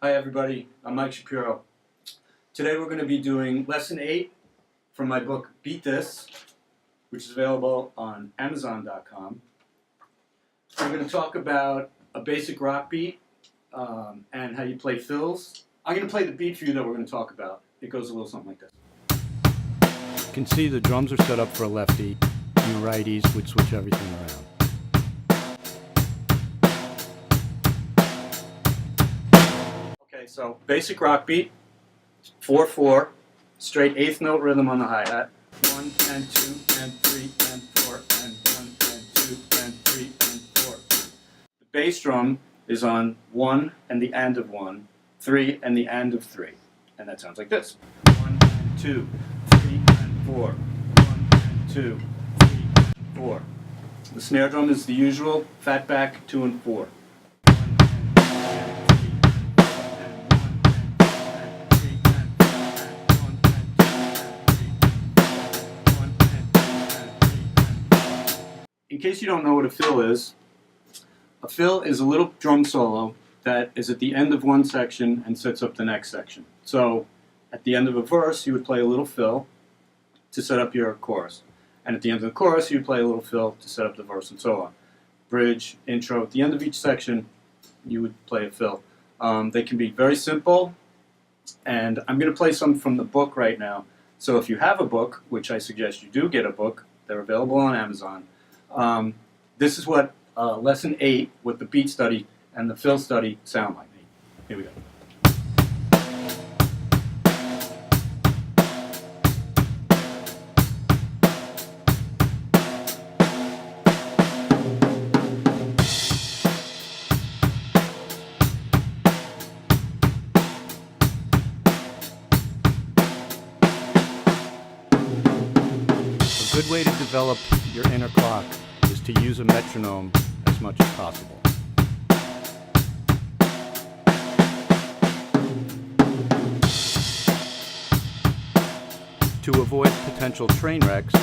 Hi everybody, I'm Mike Shapiro. Today we're going to be doing Lesson 8 from my book Beat This, which is available on Amazon.com. We're going to talk about a basic rock beat and how you play fills. I'm going to play the beat for you that we're going to talk about. It goes a little something like this. You can see the drums are set up for a lefty, and the righties would switch everything around. Okay, so basic rock beat, 4/4, straight eighth note rhythm on the hi-hat. 1 and 2 and 3 and 4 and 1 and 2 and 3 and 4. The bass drum is on 1 and the and of 1, 3 and the and of 3. And that sounds like this. 1 and 2, 3 and 4. 1 and 2, 3 and 4. The snare drum is the usual, fat back, 2 and 4. In case you don't know what a fill is a little drum solo that is at the end of one section and sets up the next section. So at the end of a verse, you would play a little fill to set up your chorus. And at the end of the chorus, you would play a little fill to set up the verse and so on. Bridge, intro. At the end of each section, you would play a fill. They can be very simple, and I'm going to play some from the book right now. So if you have a book, which I suggest you do get a book, they're available on Amazon. This is what Lesson 8 with the beat study and the fill study sound like. Here we go. A good way to develop your inner clock is to use a metronome as much as possible. To avoid potential train wrecks,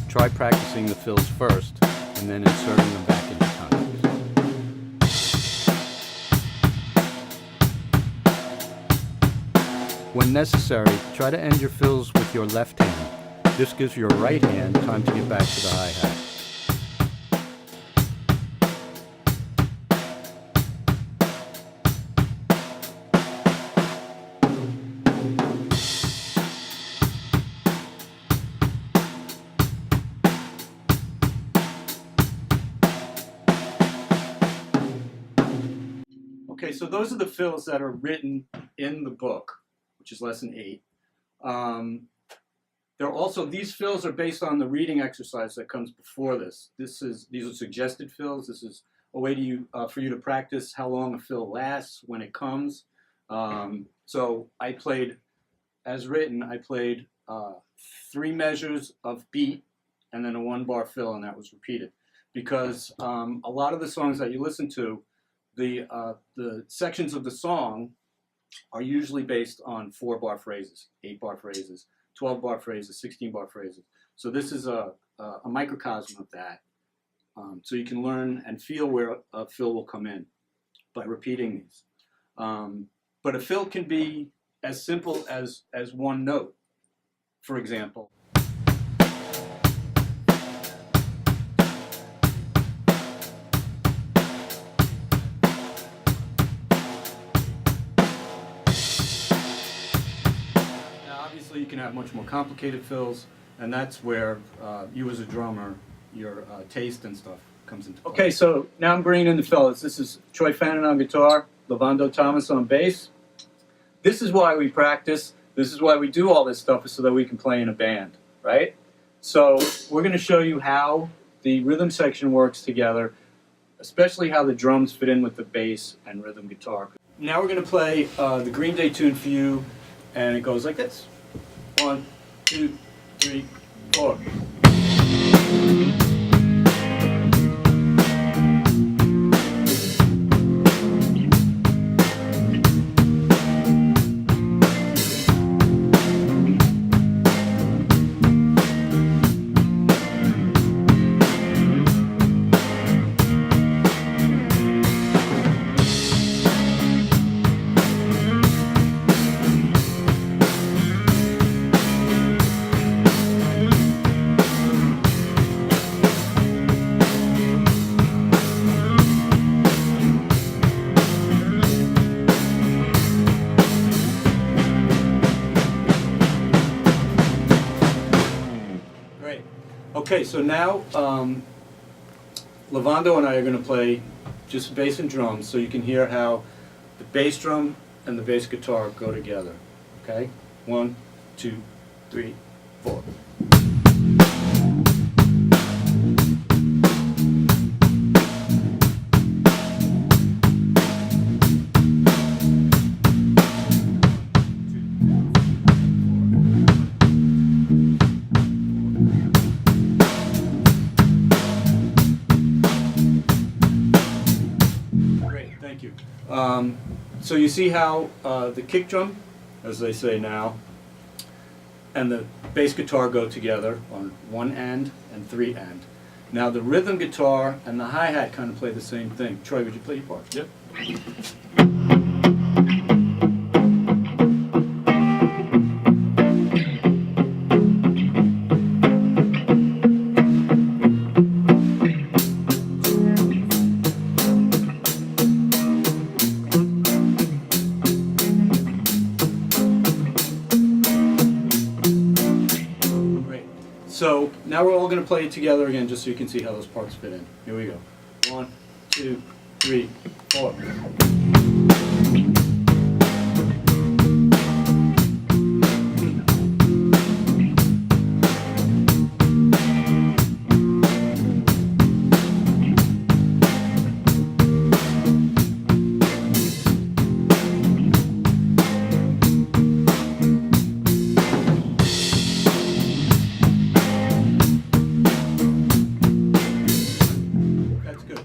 try practicing the fills first and then inserting them back into context. When necessary, try to end your fills with your left hand. This gives your right hand time to get back to the hi-hat. Okay, so those are the fills that are written in the book, which is Lesson 8. These fills are based on the reading exercise that comes before this. These are suggested fills. This is a way for you to practice how long a fill lasts when it comes. So I played, as written, I played 3 measures of beat and then a 1-bar fill, and that was repeated. Because a lot of the songs that you listen to, the sections of the song are usually based on 4-bar phrases, 8-bar phrases, 12-bar phrases, 16-bar phrases. So this is a microcosm of that. So you can learn and feel where a fill will come in by repeating these. But a fill can be as simple as one note, for example. You can have much more complicated fills, and that's where you as a drummer, your taste and stuff comes into play. Okay, so now I'm bringing in the fellas. This is Troy Fannin on guitar, Lavando Thomas on bass. This is why we practice. This is why we do all this stuff, is so that we can play in a band, right? So we're going to show you how the rhythm section works together, especially how the drums fit in with the bass and rhythm guitar. Now we're going to play the Green Day tune for you, and it goes like this. 1, 2, 3, 4. Okay, so now Lavando and I are going to play just bass and drums so you can hear how the bass drum and the bass guitar go together. Okay? 1, 2, 3, 4. Thank you. So you see how the kick drum, as they say now, and the bass guitar go together on 1 and 3 and. Now the rhythm guitar and the hi-hat kind of play the same thing. Troy, would you play your part? Yep. So now we're all going to play it together again just so you can see how those parts fit in. Here we go. 1, 2, 3, 4.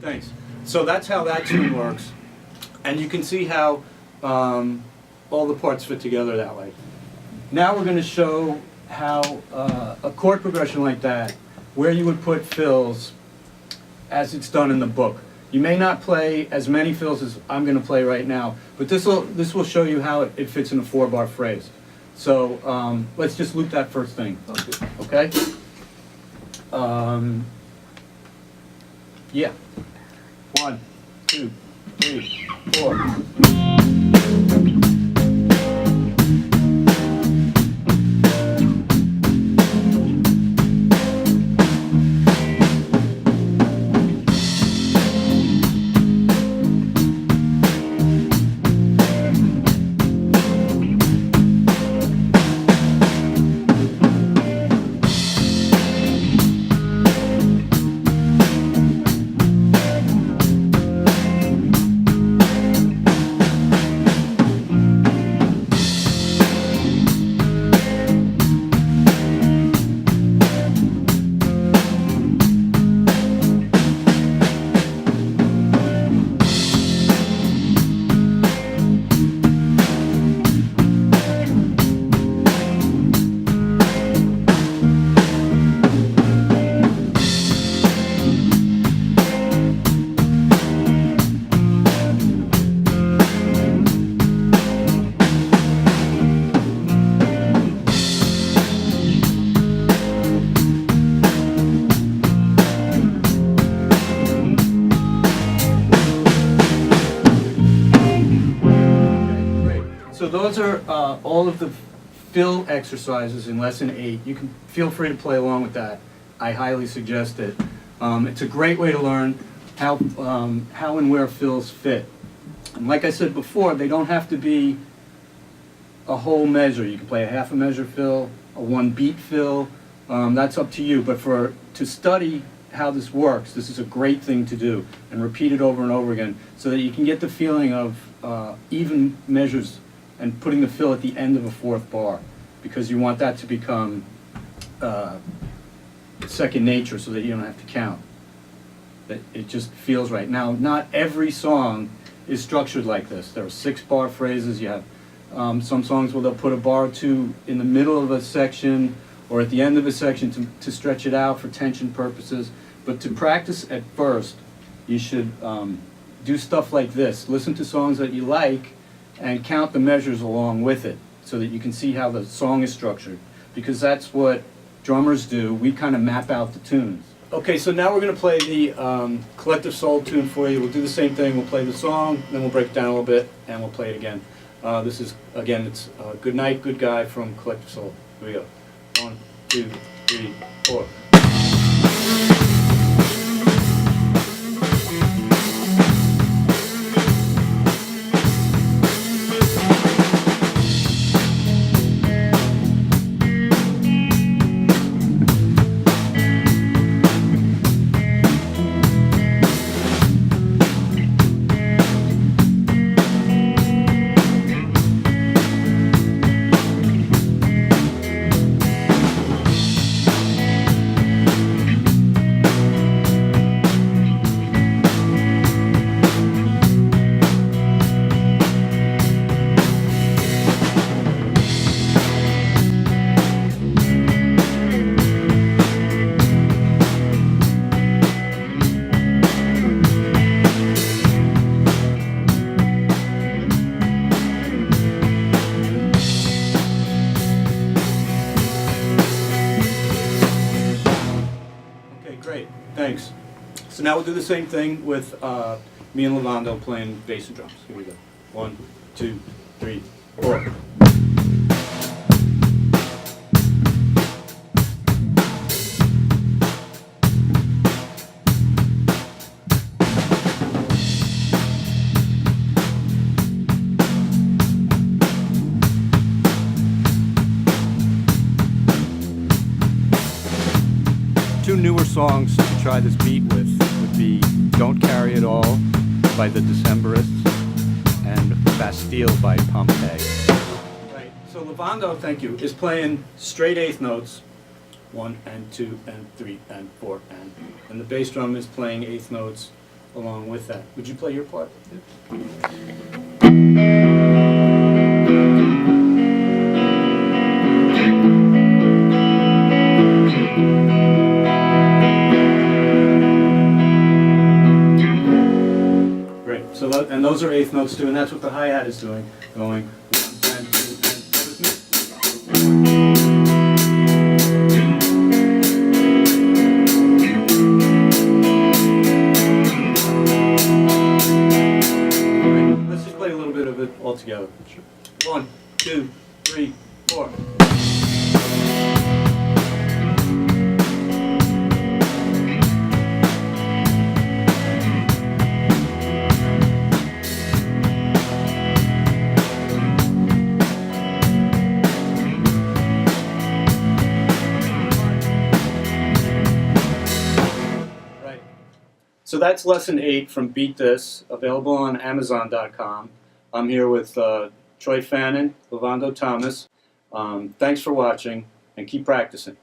Thanks. So that's how that tune works, and you can see how all the parts fit together that way. Now we're going to show how a chord progression like that, where you would put fills as it's done in the book. You may not play as many fills as I'm going to play right now, but this will show you how it fits in a 4-bar phrase. So let's just loop that first thing. Okay? Yeah. 1, 2, 3, 4. So those are all of the fill exercises in Lesson 8. You can feel free to play along with that. I highly suggest it. It's a great way to learn how and where fills fit. And like I said before, they don't have to be a whole measure. You can play a half a measure fill, a 1-beat fill. That's up to you. But to study how this works, this is a great thing to do, and repeat it over and over again so that you can get the feeling of even measures and putting the fill at the end of a 4th bar, because you want that to become second nature so that you don't have to count. That it just feels right. Now, not every song is structured like this. There are 6-bar phrases. You have some songs where they'll put a bar or two in the middle of a section or at the end of a section to stretch it out for tension purposes. But to practice at first, you should do stuff like this. Listen to songs that you like and count the measures along with it so that you can see how the song is structured, because that's what drummers do. We kind of map out the tunes. Okay, so now we're going to play the Collective Soul tune for you. We'll do the same thing. We'll play the song, then we'll break it down a little bit, and we'll play it again. This is, again, it's Good Night, Good Guy from Collective Soul. Here we go. 1, 2, 3, 4. now we'll do the same thing with me and Lavando playing bass and drums. Here we go. 1, 2, 3, 4. Two newer songs to try this beat with would be Don't Carry It All by the Decemberists and Bastille by Pompeii. Right, so Lavando, thank you, is playing straight eighth notes, 1 and 2 and 3 and 4 and the bass drum is playing eighth notes along with that. Would you play your part? So and those are eighth notes too, and that's what the hi-hat is doing, going 1 and 2 and play with me. Right, let's just play a little bit of it all together. 1, 2, 3, 4. So that's lesson 8 from Beat This, available on Amazon.com. I'm here with Troy Fannin, Lavando Thomas. Thanks for watching, and keep practicing.